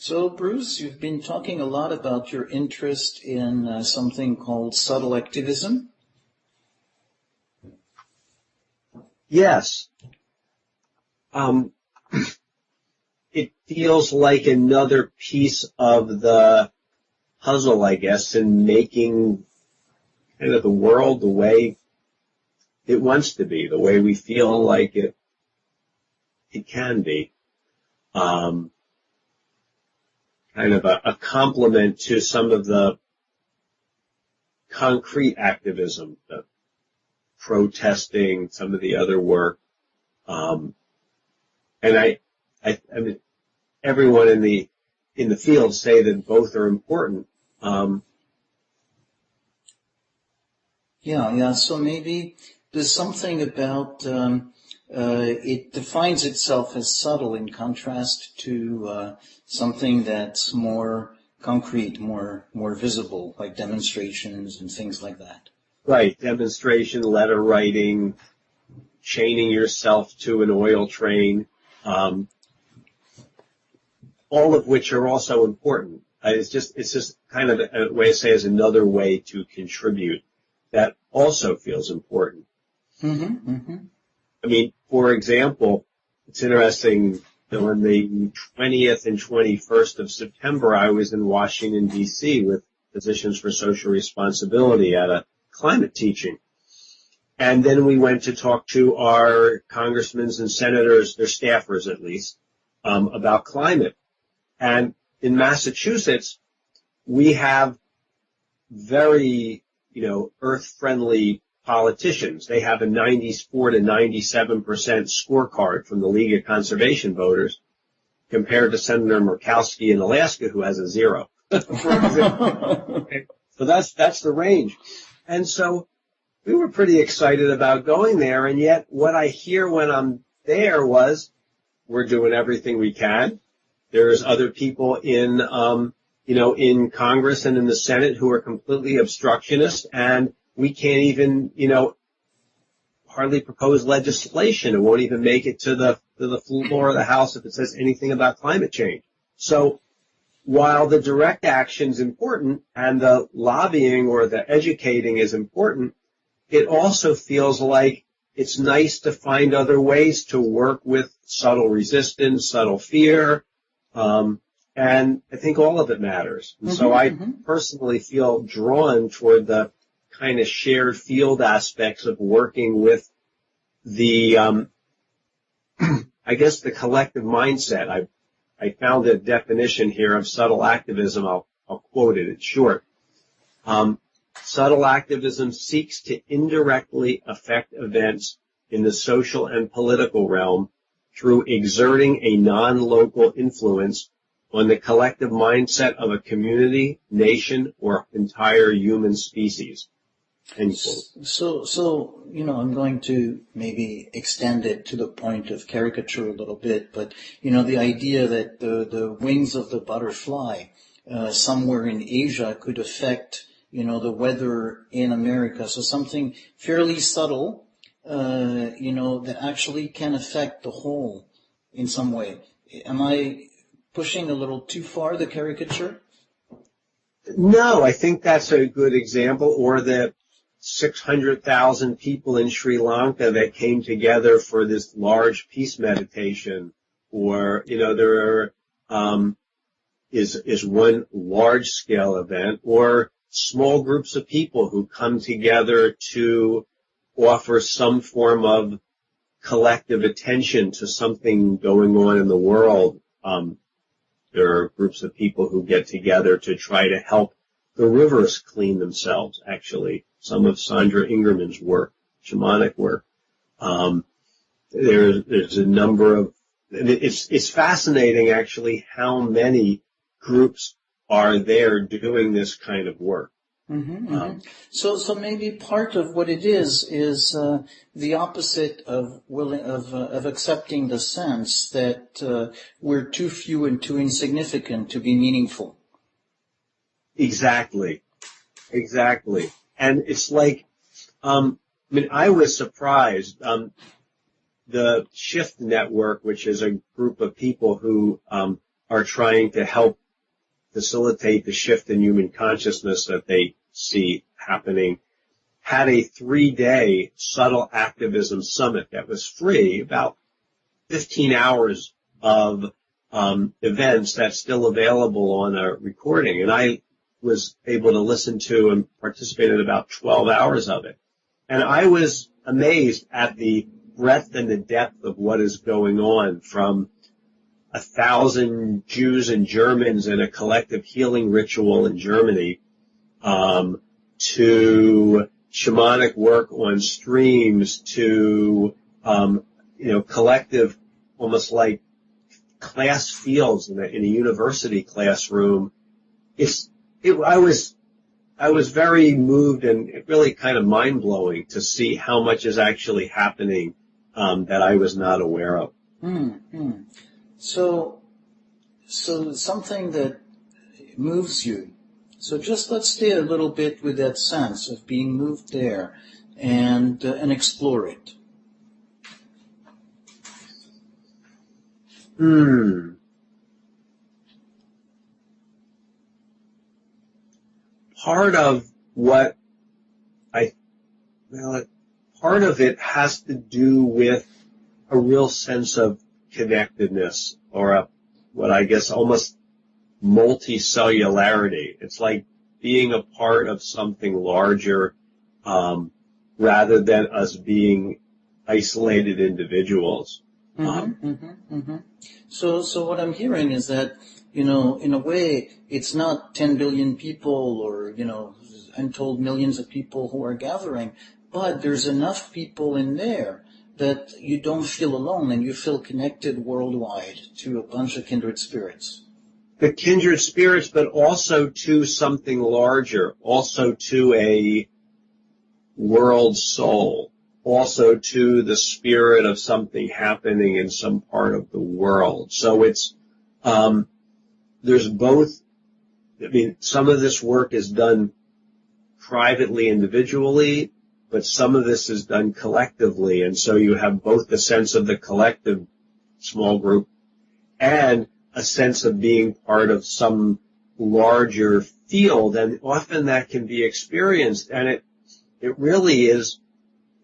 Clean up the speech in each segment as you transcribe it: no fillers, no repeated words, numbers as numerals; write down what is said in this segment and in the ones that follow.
So, Bruce, you've been talking a lot about your interest in something called subtle activism. Yes. It feels like another piece of the puzzle, I guess, in making kind of the world the way it wants to be, the way we feel like it can be. Kind of a complement to some of the concrete activism, the protesting, some of the other work. And I mean, everyone in the field say that both are important. Yeah. So maybe there's something about it defines itself as subtle in contrast to something that's more concrete, more visible, like demonstrations and things like that. Right, demonstration, letter writing, chaining yourself to an oil train, all of which are also important. It's just kind of a way to say is another way to contribute that also feels important. Mm-hmm, mm-hmm. I mean, for example, it's interesting that on the 20th and 21st of September, I was in Washington, D.C. with Physicians for Social Responsibility at a climate teaching. And then we went to talk to our congressmen and senators, their staffers at least, about climate. And in Massachusetts, we have very, earth-friendly politicians. They have a 94 to 97% scorecard from the League of Conservation Voters compared to Senator Murkowski in Alaska, who has a 0. For example. So that's the range. And so we were pretty excited about going there, and yet what I hear when I'm there was, we're doing everything we can. There's other people in Congress and in the Senate who are completely obstructionist, and we can't even, hardly propose legislation. It won't even make it to the floor of the House if it says anything about climate change. So while the direct action is important and the lobbying or the educating is important, it also feels like it's nice to find other ways to work with subtle resistance, subtle fear, and I think all of it matters. And so I personally feel drawn toward the kind of shared field aspects of working with the, I guess, the collective mindset. I found a definition here of subtle activism. I'll quote it. It's short. Subtle activism seeks to indirectly affect events in the social and political realm through exerting a non-local influence on the collective mindset of a community, nation, or entire human species. End quote. So, I'm going to maybe extend it to the point of caricature a little bit, but, the idea that the wings of the butterfly somewhere in Asia could affect, the weather in America. So something fairly subtle, that actually can affect the whole in some way. Am I pushing a little too far, the caricature? No, I think that's a good example. Or the 600,000 people in Sri Lanka that came together for this large peace meditation. Or, there is one large-scale event. Or small groups of people who come together to offer some form of collective attention to something going on in the world. There are groups of people who get together to try to help the rivers clean themselves, actually. Some of Sandra Ingerman's work, shamanic work. There's a number of, it's fascinating actually how many groups are there doing this kind of work. So maybe part of what it is the opposite of accepting the sense that we're too few and too insignificant to be meaningful. Exactly. And it's like, I was surprised. The Shift Network, which is a group of people who are are trying to help facilitate the shift in human consciousness that they see happening, had a 3-day subtle activism summit that was free, about 15 hours of events that's still available on a recording. And I was able to listen to and participate in about 12 hours of it. And I was amazed at the breadth and the depth of what is going on, from 1,000 Jews and Germans in a collective healing ritual in Germany, to shamanic work on streams, to, collective, almost like class fields in a university classroom. I was very moved and really kind of mind-blowing to see how much is actually happening that I was not aware of. Mm-hmm. So something that moves you. So just let's stay a little bit with that sense of being moved there and explore it. Part of part of it has to do with a real sense of connectedness, or what I guess almost multicellularity. It's like being a part of something larger, rather than us being isolated individuals. So what I'm hearing is that, in a way, it's not 10 billion people or, I'm told millions of people who are gathering, but there's enough people in there that you don't feel alone and you feel connected worldwide to a bunch of kindred spirits. The kindred spirits, but also to something larger, also to a world soul, also to the spirit of something happening in some part of the world. So it's, there's both. Some of this work is done privately, individually, but some of this is done collectively, and so you have both the sense of the collective small group and a sense of being part of some larger field, and often that can be experienced, and it really is,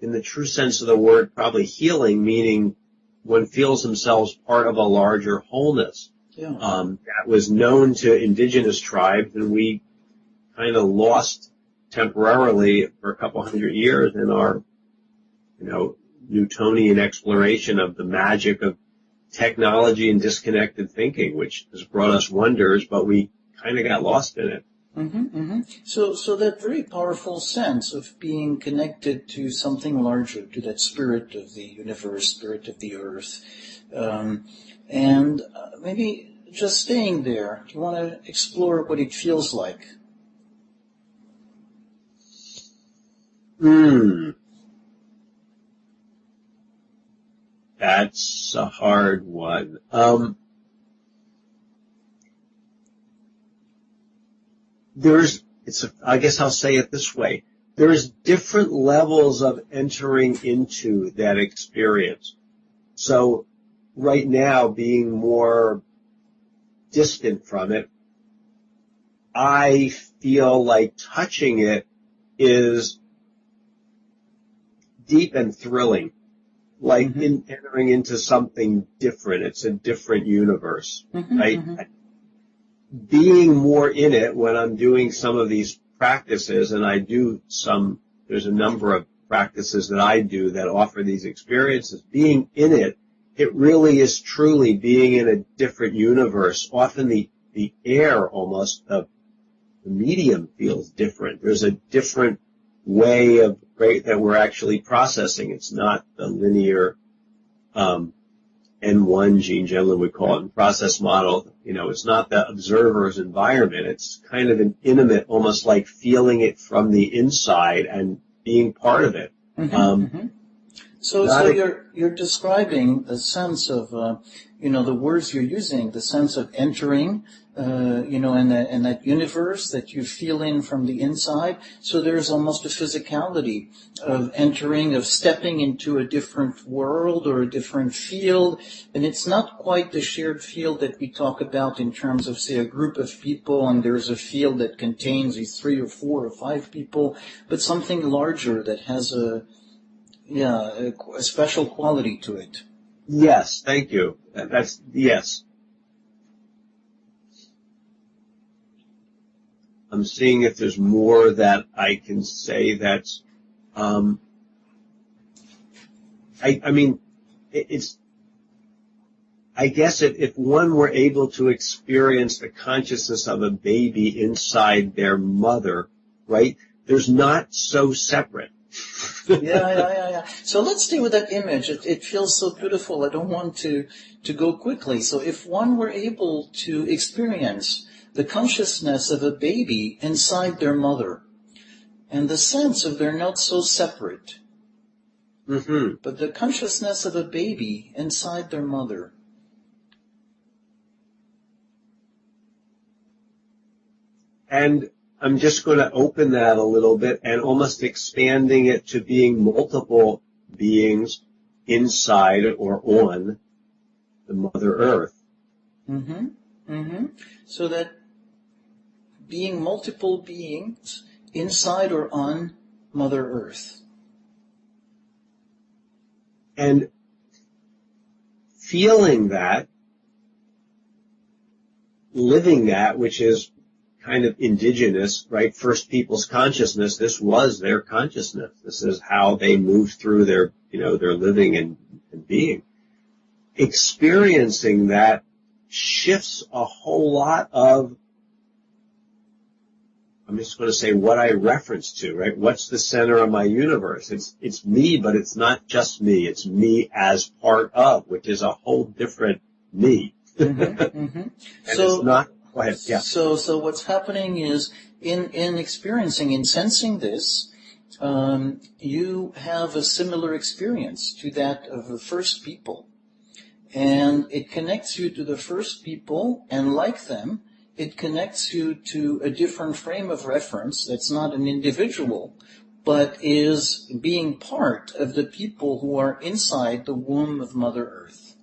in the true sense of the word, probably healing, meaning one feels themselves part of a larger wholeness. Yeah. That was known to indigenous tribes, and we kind of lost temporarily for a couple hundred years in our, Newtonian exploration of the magic of technology and disconnected thinking, which has brought us wonders, but we kind of got lost in it. So that very powerful sense of being connected to something larger, to that spirit of the universe, spirit of the earth, and maybe just staying there. Do you want to explore what it feels like? That's a hard one. I guess I'll say it this way. There's different levels of entering into that experience. So right now, being more distant from it, I feel like touching it is deep and thrilling, like entering into something different. It's a different universe, right? Being more in it when I'm doing some of these practices, and there's a number of practices that I do that offer these experiences. Being in it, it really is truly being in a different universe. Often the air almost of the medium feels different. There's a different way of that we're actually processing. It's not the linear N1 Gene Gemlin would call it, process model. It's not the observer's environment. It's kind of an intimate, almost like feeling it from the inside and being part of it. So you're describing a sense of, the words you're using, the sense of entering, in that universe that you feel in from the inside. So there's almost a physicality of entering, of stepping into a different world or a different field. And it's not quite the shared field that we talk about in terms of, say, a group of people, and there's a field that contains these 3 or 4 or 5 people, but something larger that has a special quality to it. Yes, thank you. Yes. I'm seeing if there's more that I can say that's, I guess if one were able to experience the consciousness of a baby inside their mother, right, there's not so separate. Yeah. So let's stay with that image. It feels so beautiful. I don't want to go quickly. So if one were able to experience the consciousness of a baby inside their mother, and the sense of they're not so separate, but the consciousness of a baby inside their mother. And I'm just going to open that a little bit and almost expanding it to being multiple beings inside or on the Mother Earth. So that being multiple beings inside or on Mother Earth. And feeling that, living that, which is kind of indigenous, right? First people's consciousness, this was their consciousness. This is how they moved through their living and being. Experiencing that shifts a whole lot of, I'm just going to say what I reference to, right? What's the center of my universe? It's me, but it's not just me. It's me as part of, which is a whole different me. And so, it's not, go ahead, yeah. So what's happening is in experiencing, in sensing this, you have a similar experience to that of the first people. And it connects you to the first people, and like them, it connects you to a different frame of reference that's not an individual, but is being part of the people who are inside the womb of Mother Earth.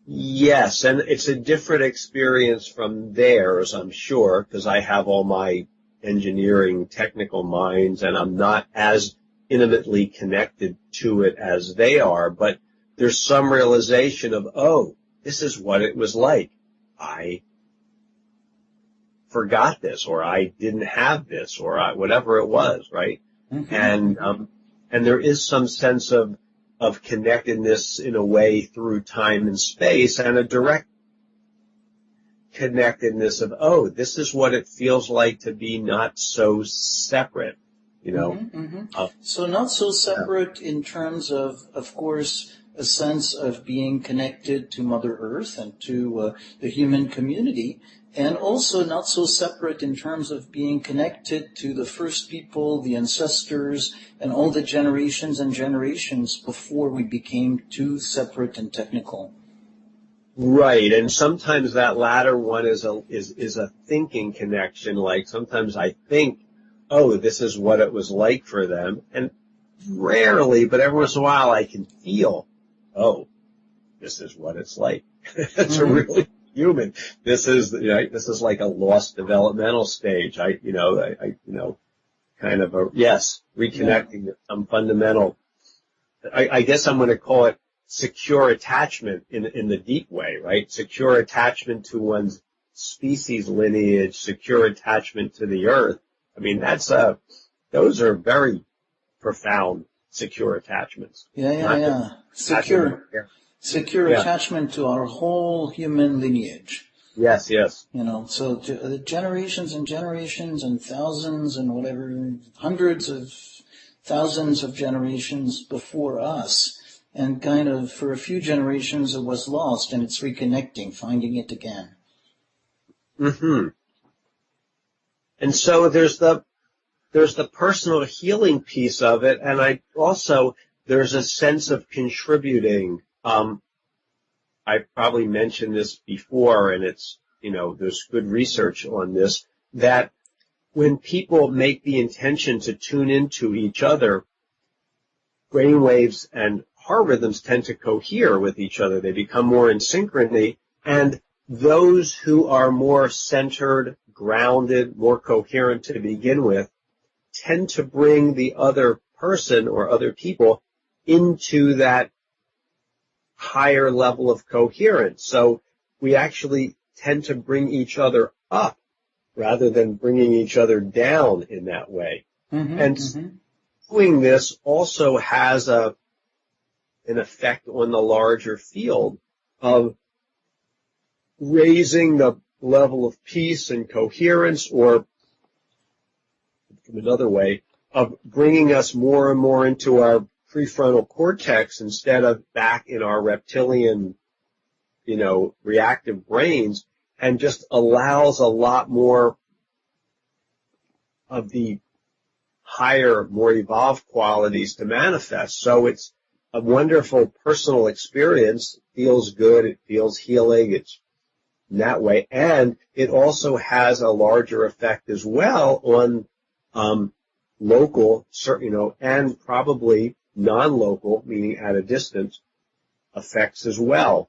Yes, and it's a different experience from theirs, I'm sure, because I have all my engineering technical minds, and I'm not as intimately connected to it as they are, but there's some realization of, oh, this is what it was like. I forgot this, or I didn't have this, or whatever it was, right? And there is some sense of connectedness in a way through time and space, and a direct connectedness of, oh, this is what it feels like to be not so separate, So not so separate in terms of course, a sense of being connected to Mother Earth and to the human community, and also not so separate in terms of being connected to the first people, the ancestors, and all the generations and generations before we became too separate and technical. Right, and sometimes that latter one is a thinking connection. Like sometimes I think, oh, this is what it was like for them, and rarely, but every once in a while, I can feel, oh, this is what it's like. It's a really human. This is like a lost developmental stage. Reconnecting to some fundamental. I guess I'm going to call it secure attachment in the deep way, right? Secure attachment to one's species lineage, secure attachment to the earth. I mean, those are very profound secure attachments. Yeah. Secure attachment to our whole human lineage. Yes. So generations and generations and thousands and whatever, hundreds of thousands of generations before us. And kind of for a few generations it was lost, and it's reconnecting, finding it again. And so there's the there's the personal healing piece of it, and there's a sense of contributing. I probably mentioned this before, and there's good research on this, that when people make the intention to tune into each other, brainwaves and heart rhythms tend to cohere with each other. They become more in synchrony, and those who are more centered, grounded, more coherent to begin with, tend to bring the other person or other people into that higher level of coherence. So we actually tend to bring each other up rather than bringing each other down in that way. And doing this also has an effect on the larger field of raising the level of peace and coherence, or from another way, of bringing us more and more into our prefrontal cortex instead of back in our reptilian, reactive brains, and just allows a lot more of the higher, more evolved qualities to manifest. So it's a wonderful personal experience. It feels good. It feels healing. It's in that way. And it also has a larger effect as well on local, and probably non-local, meaning at a distance, effects as well.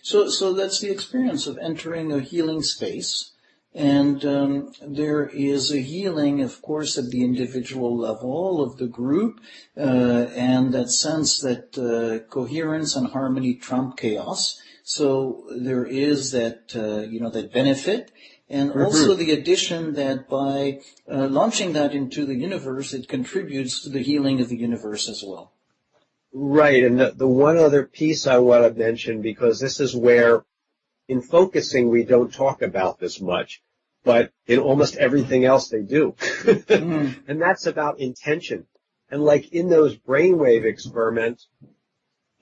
So that's the experience of entering a healing space. And there is a healing, of course, at the individual level of the group, and that sense that coherence and harmony trump chaos. So there is that, that benefit. And also the addition that by launching that into the universe, it contributes to the healing of the universe as well. Right, and the one other piece I want to mention, because this is where, in focusing, we don't talk about this much, but in almost everything else they do. And that's about intention. And like in those brainwave experiments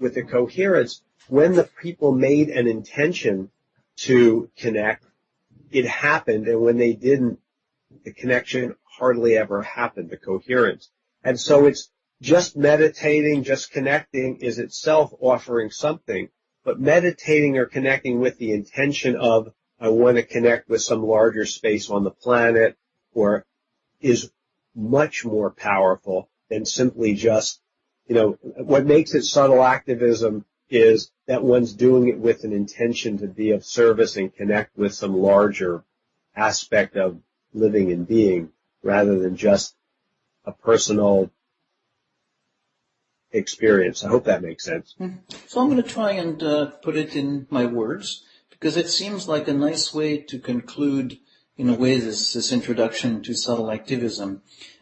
with the coherence, when the people made an intention to connect, it happened, and when they didn't, the connection hardly ever happened, the coherence. And so it's just meditating, just connecting is itself offering something, but meditating or connecting with the intention of, I want to connect with some larger space on the planet, or is much more powerful than simply just, what makes it subtle activism is that one's doing it with an intention to be of service and connect with some larger aspect of living and being, rather than just a personal experience. I hope that makes sense. So I'm going to try and put it in my words, because it seems like a nice way to conclude, in a way, this introduction to subtle activism,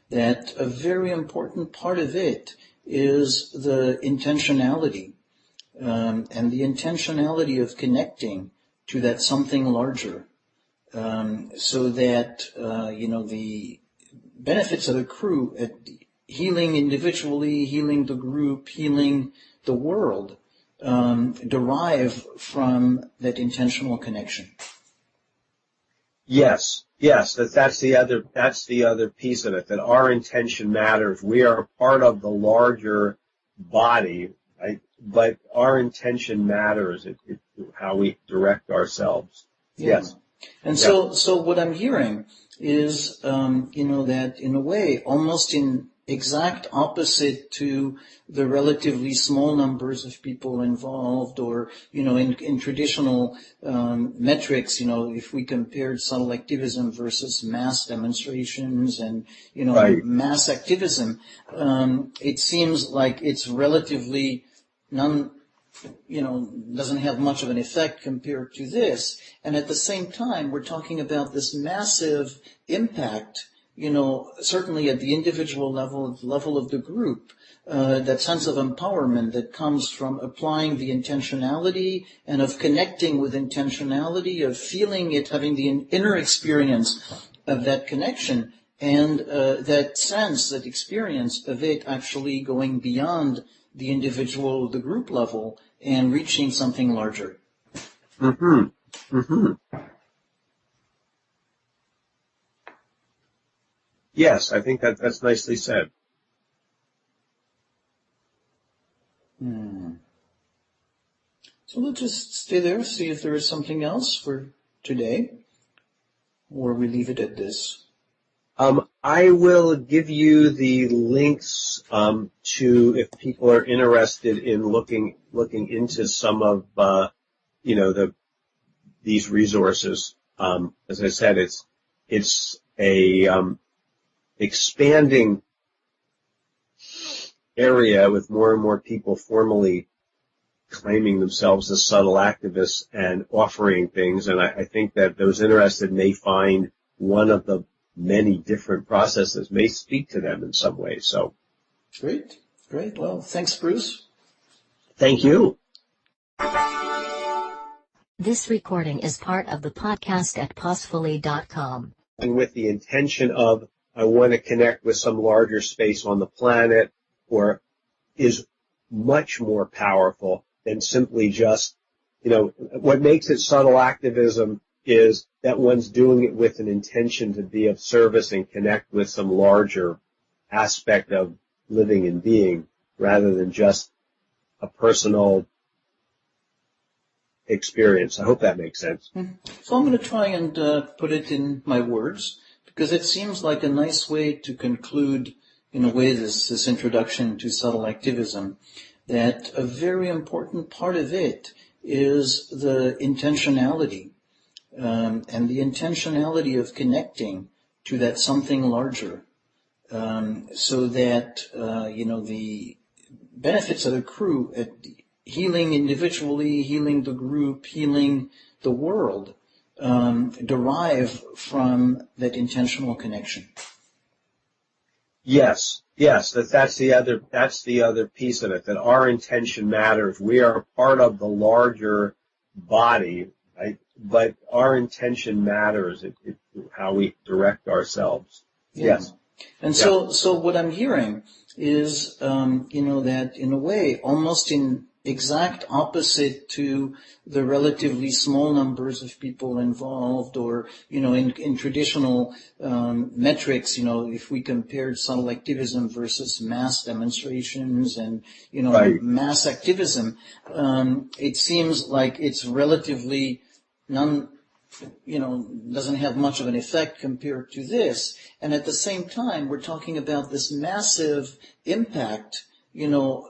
that a very important part of it is the intentionality. And the intentionality of connecting to that something larger, so that, the benefits that accrue at healing individually, healing the group, healing the world, derive from that intentional connection. Yes, that's the other piece of it, that our intention matters. We are part of the larger body, right? But our intention matters, how we direct ourselves. Yeah. Yes. And so what I'm hearing is, that in a way, almost in exact opposite to the relatively small numbers of people involved, or, in traditional metrics, if we compared subtle activism versus mass demonstrations and, Right. mass activism, it seems like it's relatively doesn't have much of an effect compared to this. And at the same time, we're talking about this massive impact, certainly at the individual level of the group, that sense of empowerment that comes from applying the intentionality and of connecting with intentionality, of feeling it, having the inner experience of that connection, and that sense, that experience of it actually going beyond the individual, the group level, and reaching something larger. Yes, I think that's nicely said. So we'll just stay there, see if there is something else for today, or we leave it at this. I will give you the links to if people are interested in looking into some of these resources. As I said, it's a expanding area with more and more people formally claiming themselves as subtle activists and offering things. And I think that those interested may find one of the many different processes may speak to them in some way. So, Great. Well, thanks, Bruce. thank you. This recording is part of the podcast at pausefully.com. And with the intention of, I want to connect with some larger space on the planet, or is much more powerful than simply just, what makes it subtle activism is that one's doing it with an intention to be of service and connect with some larger aspect of living and being, rather than just a personal experience. I hope that makes sense. So I'm going to try and put it in my words, because it seems like a nice way to conclude, in a way, this introduction to subtle activism, that a very important part of it is the intentionality, and the intentionality of connecting to that something larger, so that, the benefits that accrue at healing individually, healing the group, healing the world, derive from that intentional connection. Yes, that's the other piece of it, that our intention matters. We are part of the larger body, right? But our intention matters, how we direct ourselves. Yeah. Yes. And so what I'm hearing is, that in a way, almost in exact opposite to the relatively small numbers of people involved, or, in traditional metrics, if we compared subtle activism versus mass demonstrations and, Right. mass activism, it seems like it's relatively doesn't have much of an effect compared to this. And at the same time, we're talking about this massive impact,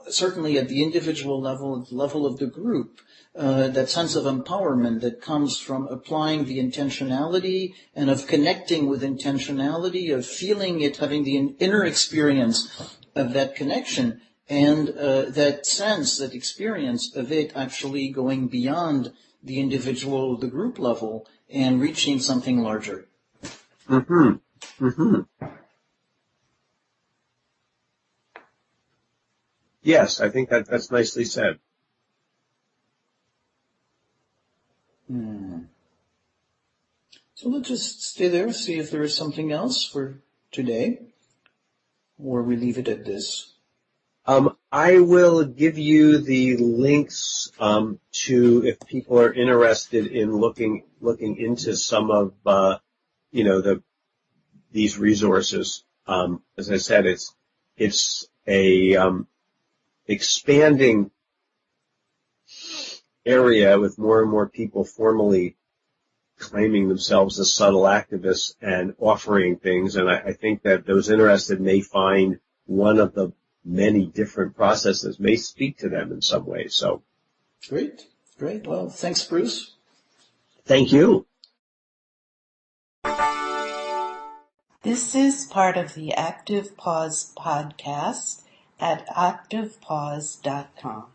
certainly at the individual level, at the level of the group, that sense of empowerment that comes from applying the intentionality and of connecting with intentionality, of feeling it, having the inner experience of that connection, and that sense, that experience of it actually going beyond the individual, the group level, and reaching something larger. Yes, I think that's nicely said. So we'll just stay there, see if there is something else for today, or we leave it at this. I will give you the links to if people are interested in looking into some of these resources. As I said, it's a expanding area with more and more people formally claiming themselves as subtle activists and offering things. And I think that those interested may find one of the many different processes may speak to them in some way. So, Great. Well, thanks, Bruce. Thank you. This is part of the Active Pause podcast at activepause.com.